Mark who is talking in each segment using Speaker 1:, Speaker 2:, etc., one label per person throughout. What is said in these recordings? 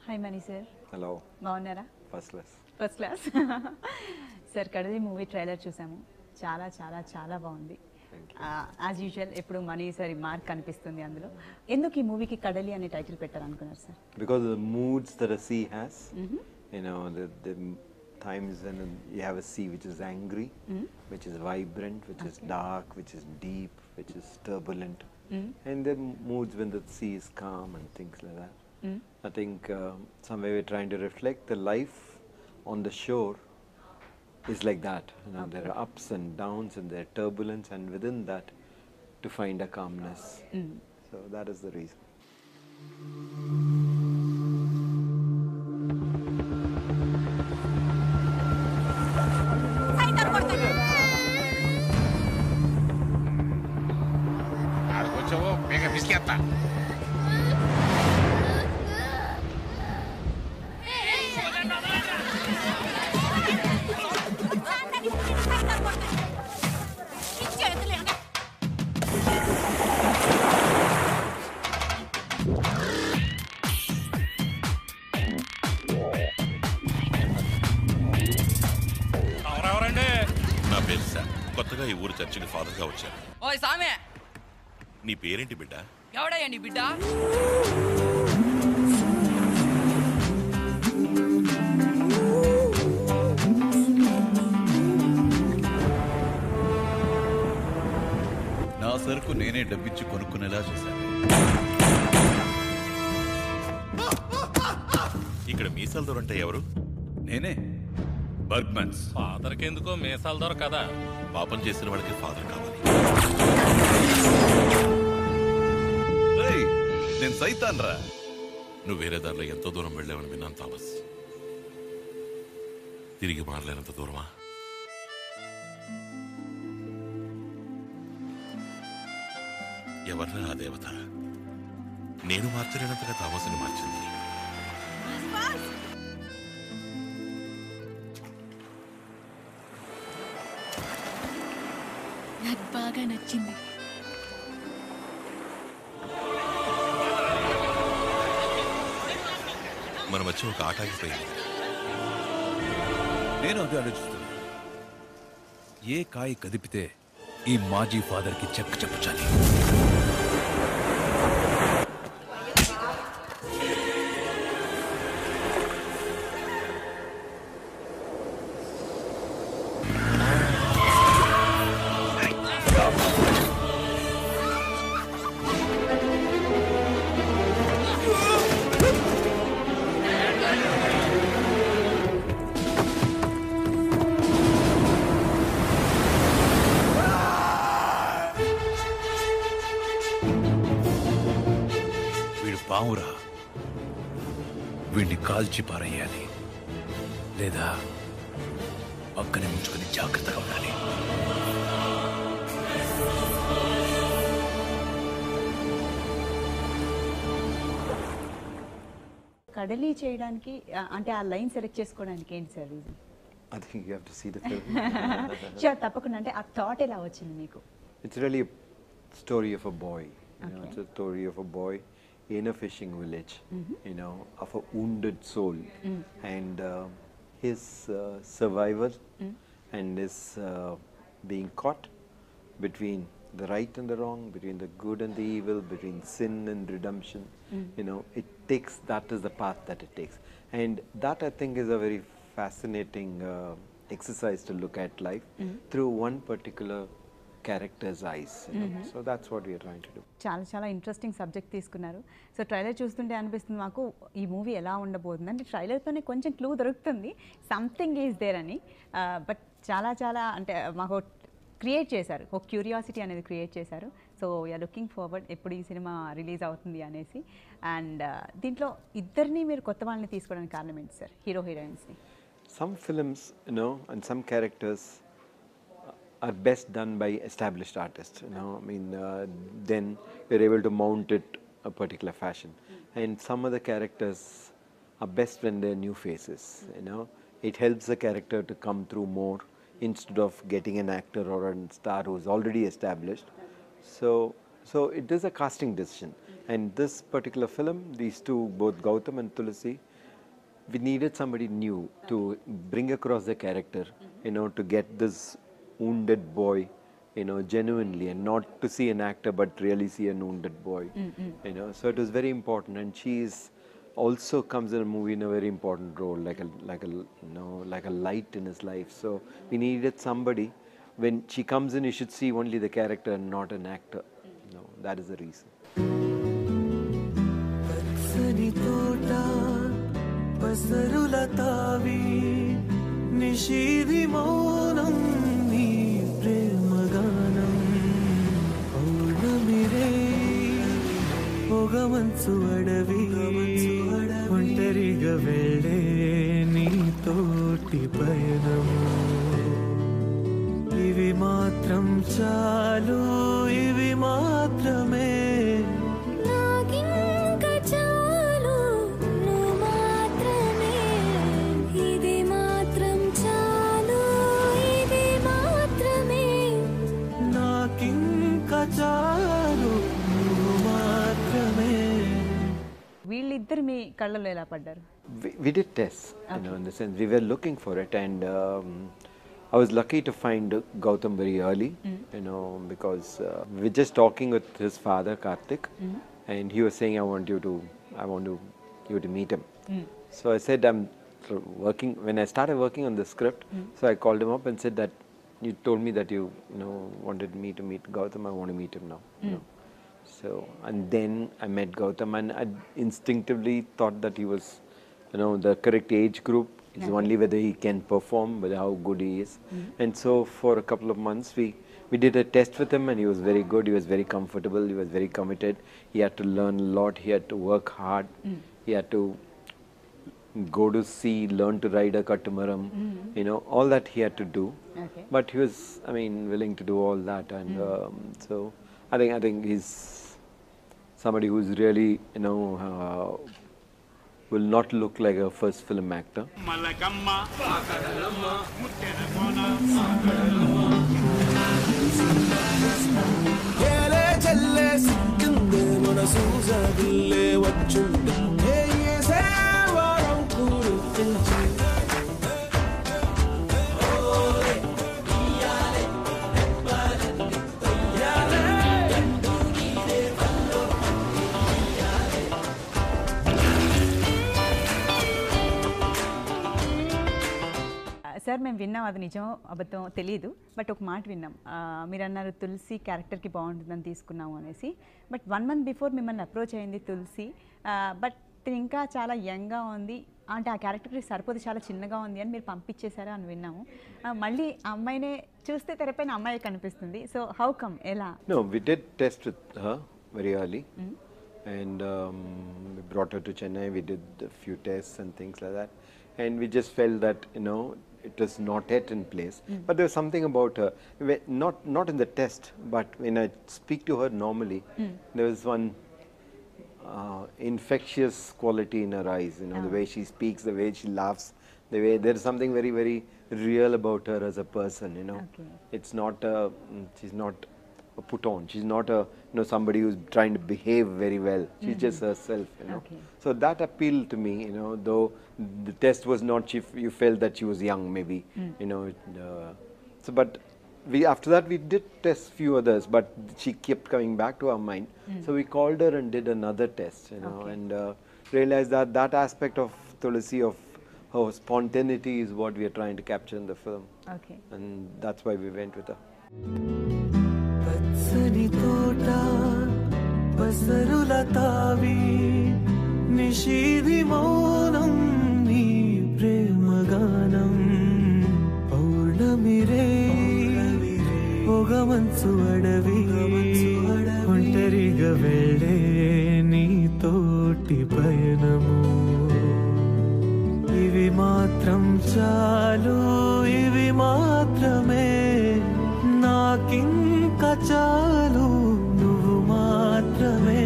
Speaker 1: Hi Mani sir.
Speaker 2: Hello.
Speaker 1: బాగున్నారా?
Speaker 2: First class.
Speaker 1: First class. Sir Kadali movie trailer చూసాము, చాలా చాలా చాలా బాగుంది. యాజ్ యూజువల్ ఎప్పుడు మనీ సార్ మార్క్ కనిపిస్తుంది అందులో. ఎందుకు ఈ మూవీకి కడలి అనే టైటిల్ పెట్టాలనుకున్నారు sir?
Speaker 2: Because of the moods that a sea has, you know, the times when you have a sea which is angry, which is vibrant, which is dark, which is deep, which is turbulent, and then moods when the sea is calm and things like that. I think somewhere we're trying to reflect the life on the shore is like that. You know, there are ups and downs and there are turbulence, and within that, to find a calmness. So that is the reason.
Speaker 3: నా పేరు sir. కొత్తగా ఈ ఊరు చర్చికి ఫాదర్గా వచ్చాను.
Speaker 4: ఓయ్ సామే,
Speaker 3: నీ పేరేంటి బిడ్డ?
Speaker 4: ఎవడయ్యా నీ బిడ్డ?
Speaker 5: నా సరుకు నేనే డబ్బిచ్చి కొనుక్కునేలా చేశాను.
Speaker 3: ఇక్కడ మీసాల దొరంటే ఎవరు?
Speaker 5: నేనే, బర్గ్మన్స్.
Speaker 6: ఫాదర్కి ఎందుకో మీసాల దొర కదా.
Speaker 3: పాపం చేసిన వాడికి ఫాదర్ కావాలి.
Speaker 5: రేయ్, నేను సైతాన్ రా.
Speaker 3: నువ్వు వేరే దారిలో ఎంతో దూరం వెళ్ళావని విన్నాను థామస్. తిరిగి మారలేనంత దూరమా? ఎవర్రా ఆ దేవత? నేను మార్చలేనంతగా థామస్ని మార్చింది.
Speaker 7: నాకు బాగా నచ్చింది.
Speaker 3: మన మధ్య ఒక ఆట ఆగిపోయింది.
Speaker 5: నేను అది ఆలోచిస్తున్నా. ఏ కాయ కదిపితే ఈ మాజీ ఫాదర్కి చెక్క చెప్పచాలి. పావురా, వీడిని కాల్చి పారేయాలి, లేదా పక్కనే ఉంచుకుని జాగ్రత్తగా ఉండాలి.
Speaker 1: కడలి చేయడానికి అంటే ఆ లైన్ సెలెక్ట్ చేసుకోవడానికి ఏంటి sir reason?
Speaker 2: I think you have to see the film.
Speaker 1: Sure, తప్పకుండా. అంటే ఆ థాట్ ఎలా వచ్చింది మీకు?
Speaker 2: It's really a story of a boy. You know, it's a story of a boy in a fishing village, you know, of a wounded soul, and his survival and his being caught between the right and the wrong, between the good and the evil, between sin and redemption. You know, it takes, that is the path that it takes, and that I think is a very fascinating exercise to look at life through one particular character's eyes. You know? So that's what we are trying to do.
Speaker 1: చాలా చాలా interesting subject తీసుకున్నారు. So trailer చూస్తుంటే అనిపిస్తుంది మాకు ఈ movie ఎలా ఉండబోతుంది అంటే ట్రైలర్తోనే కొంచెం క్లూ దొరుకుతుంది సంథింగ్ ఈజ్ దేర్ అని. బట్ చాలా చాలా అంటే మాకు క్రియేట్ చేశారు, ఒక క్యూరియాసిటీ అనేది క్రియేట్ చేశారు. సో వీఆర్ లుకింగ్ ఫార్వర్డ్ ఎప్పుడు ఈ సినిమా రిలీజ్ అవుతుంది అనేసి. అండ్ దీంట్లో ఇద్దరిని మీరు కొత్త వాళ్ళని తీసుకోవడానికి కారణం ఏంటి సార్, హీరో హీరోయిన్స్ని?
Speaker 2: Some films, you know, and some characters are best done by established artists. You know, I mean, then you're able to mount it a particular fashion. And some of the characters are best when they're new faces. You know, it helps the character to come through more instead of getting an actor or a star who's already established. So it is a casting decision. And this particular film, these two, both Gautam and Tulasi, we needed somebody new to bring across the character, to get this wounded boy, genuinely, and not to see an actor but really see an wounded boy. So it was very important, and she's also comes in a movie in a very important role, like a light in his life. So we needed somebody. When she comes in, you should see only the character and not an actor. That is the reason.
Speaker 4: పొగమంచు అడవి ఒంటరిగా వెళ్ళే నీ తోటి పయనము ఇవి మాత్రం చాలు ఇవి మాత్రమే
Speaker 8: నాకింకా చాలు నువ్వు మాత్రమే ఇది మాత్రం చాలు ఇది మాత్రమే
Speaker 4: నాకింకా చాలు
Speaker 1: వీళ్ళిద్దరు మీ కళ్ళలో ఎలా పడ్డారు?
Speaker 2: We did tests, in the sense we were looking for it, and I was lucky to find Gautam very early, because we were just talking with his father Karthik, and he was saying, I want you to meet him. So I said, I'm working. When I started working on the script, so I called him up and said that you told me that you wanted me to meet Gautam. I want to meet him now. So, and then I met Gautam, and I instinctively thought that he was, the correct age group. It's only whether he can perform, but how good he is. And so for a couple of months, we did a test with him, and he was very good. He was very comfortable. He was very committed. He had to learn a lot. He had to work hard. He had to go to sea, learn to ride a Katamaram. All that he had to do.
Speaker 1: Okay.
Speaker 2: But he was, willing to do all that, and so I think he's somebody who's really, will not look like a first film actor.
Speaker 1: Sir మేము విన్నాం, అది నిజమో అబద్ధం తెలియదు, but ఒక మాట విన్నాం. మీరు అన్నారు తులసి క్యారెక్టర్కి బాగుంటుందని తీసుకున్నాము అనేసి. బట్ 1 month బిఫోర్ మిమ్మల్ని అప్రోచ్ అయింది తులసి, బట్ ఇంకా చాలా యంగ్గా ఉంది, అంటే ఆ క్యారెక్టర్కి సరిపోదు, చాలా చిన్నగా ఉంది అని మీరు పంపించేశారా అని విన్నాము. మళ్ళీ అమ్మాయినే చూస్తే తెరపైన అమ్మాయి కనిపిస్తుంది. సో హౌ కమ్, ఎలా?
Speaker 2: No, we did test with her very early, and we brought her to Chennai. We did a few tests and things like that, and we just felt that it was not yet in place. But there was something about her, not in the test, but when I speak to her normally, there was one infectious quality in her eyes. The way she speaks, the way she laughs, the way there is something very, very real about her as a person.
Speaker 1: Okay.
Speaker 2: It's not she's not put on. She's not a somebody who's trying to behave very well. She's just herself.
Speaker 1: Okay.
Speaker 2: So that appealed to me. Though the test was not. You felt that she was young, maybe. So, but after that we did test few others, but she kept coming back to our mind. So we called her and did another test. And realized that aspect of Tulasi, of her spontaneity, is what we are trying to capture in the film.
Speaker 1: Okay.
Speaker 2: And that's why we went with her.
Speaker 4: పచ్చని తోట పసరుల తావి నిషీది మౌనం నీ ప్రేమగానం పౌర్ణమిరే పొగమంచు అడవి ఒంటరిగా వెళ్ళే నీ తోటి పయనము ఇవి మాత్రం చాలు ఇవి మాత్రమే నాకింకా చాలు నువ్వు మాత్రమే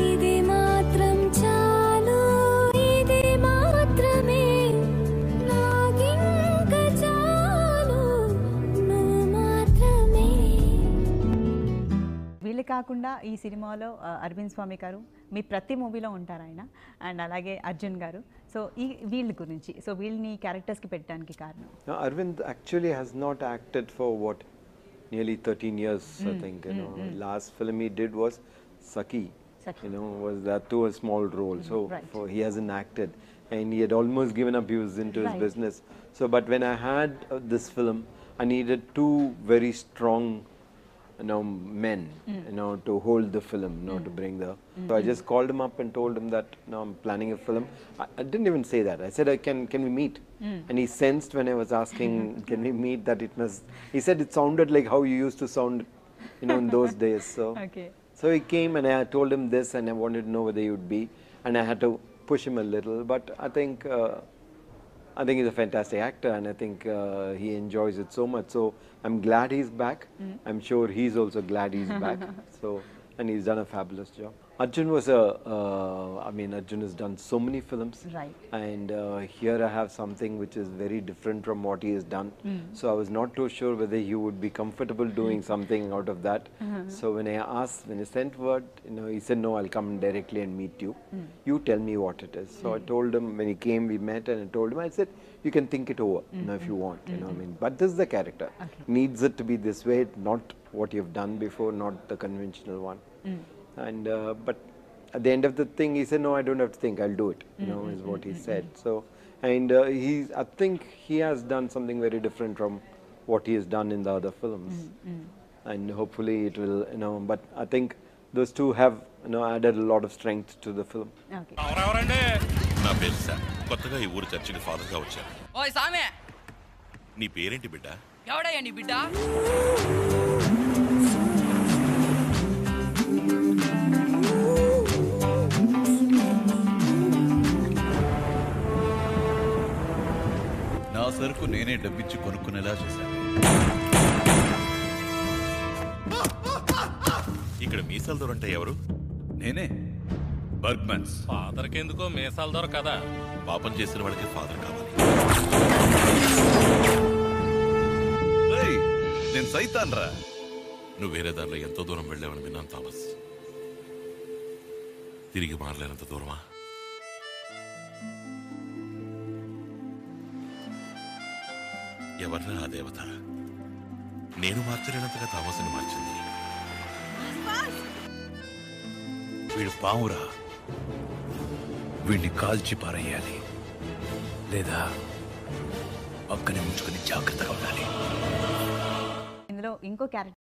Speaker 8: ఇది మాత్రం చాలు ఇది మాత్రమే నాకింకా చాలు నువ్వు మాత్రమే.
Speaker 1: వీళ్ళు కాకుండా ఈ సినిమాలో అరవింద్ స్వామి గారు మీ ప్రతి మూవీలో ఉంటారు ఆయన, అండ్ అలాగే అర్జున్ గారు. సో వీళ్ళ గురించి, సో వీళ్ళని క్యారెక్టర్స్కి పెట్టడానికి కారణం?
Speaker 2: Now, Arvind actually has not acted for what, nearly 13 years, I think. Last film he did was Saki.
Speaker 1: Saki.
Speaker 2: Was that too a small role? So
Speaker 1: Right.
Speaker 2: he hasn't acted, and he had almost given up. He was into his
Speaker 1: Right.
Speaker 2: business. So, but when I had this film, I needed two very strong, men, to hold the film, to bring the. So I just called him up and told him that, I'm planning a film. I didn't even say that. I said, can we meet? And he sensed when I was asking, can we meet, that it must. He said it sounded like how you used to sound, in those days. So.
Speaker 1: Okay.
Speaker 2: So he came and I told him this, and I wanted to know whether he would be, and I had to push him a little. But I think he's a fantastic actor, and I think he enjoys it so much. So I'm glad he's back. I'm sure he's also glad he's back. So, and he's done a fabulous job. Arjun was Arjun has done so many films.
Speaker 1: Right.
Speaker 2: And here I have something which is very different from what he has done. So I was not too sure whether he would be comfortable doing something out of that. So when I sent word, he said, no, I'll come directly and meet you. You tell me what it is. So I told him, when he came, we met, and I told him, I said, you can think it over, if you want. But this is the character. Needs it to be this way, not what you've done before, not the conventional one. And but at the end of the thing, he said, no, I don't have to think, I'll do it, is what he said. So, and I think he has done something very different from what he has done in the other films. And hopefully it will, but I think those two have, added a lot of strength to the film.
Speaker 1: Okay.
Speaker 6: ఎవరెవరండి?
Speaker 3: నా పేరు sir. కొత్తగా ఈ ఊరు చర్చికి ఫాదర్గా వచ్చాను.
Speaker 7: ఓయ్ సామే,
Speaker 3: నీ పేరేంటి బిడ్డ?
Speaker 7: ఎవడయ్యా నీ బిడ్డ?
Speaker 5: నా సరుకు నేనే డబ్బిచ్చి కొనుక్కునేలా చేశాను.
Speaker 3: ఇక్కడ మీసాల దొరంటే ఎవరు?
Speaker 5: నేనే, బర్గ్మన్స్.
Speaker 6: ఫాదర్కి ఎందుకో మేసాల దొర కదా.
Speaker 3: పాపం చేసిన వాళ్ళకి ఫాదర్ కావాలి.
Speaker 5: రేయ్, నేను సైతాన్ రా.
Speaker 3: నువ్వు వేరే దారిలో ఎంతో దూరం వెళ్ళావని విన్నాను థామస్. తిరిగి మారలేనంత దూరమా? ఎవర్రా ఆ దేవత? నేను మార్చలేనంతగా థామస్ని మార్చింది.
Speaker 5: వీడు పావురా, వీడిని కాల్చి పారేయాలి, లేదా పక్కనే ఉంచుకుని జాగ్రత్తగా ఉండాలి.
Speaker 1: ఇందులో ఇంకో క్యారెక్టర్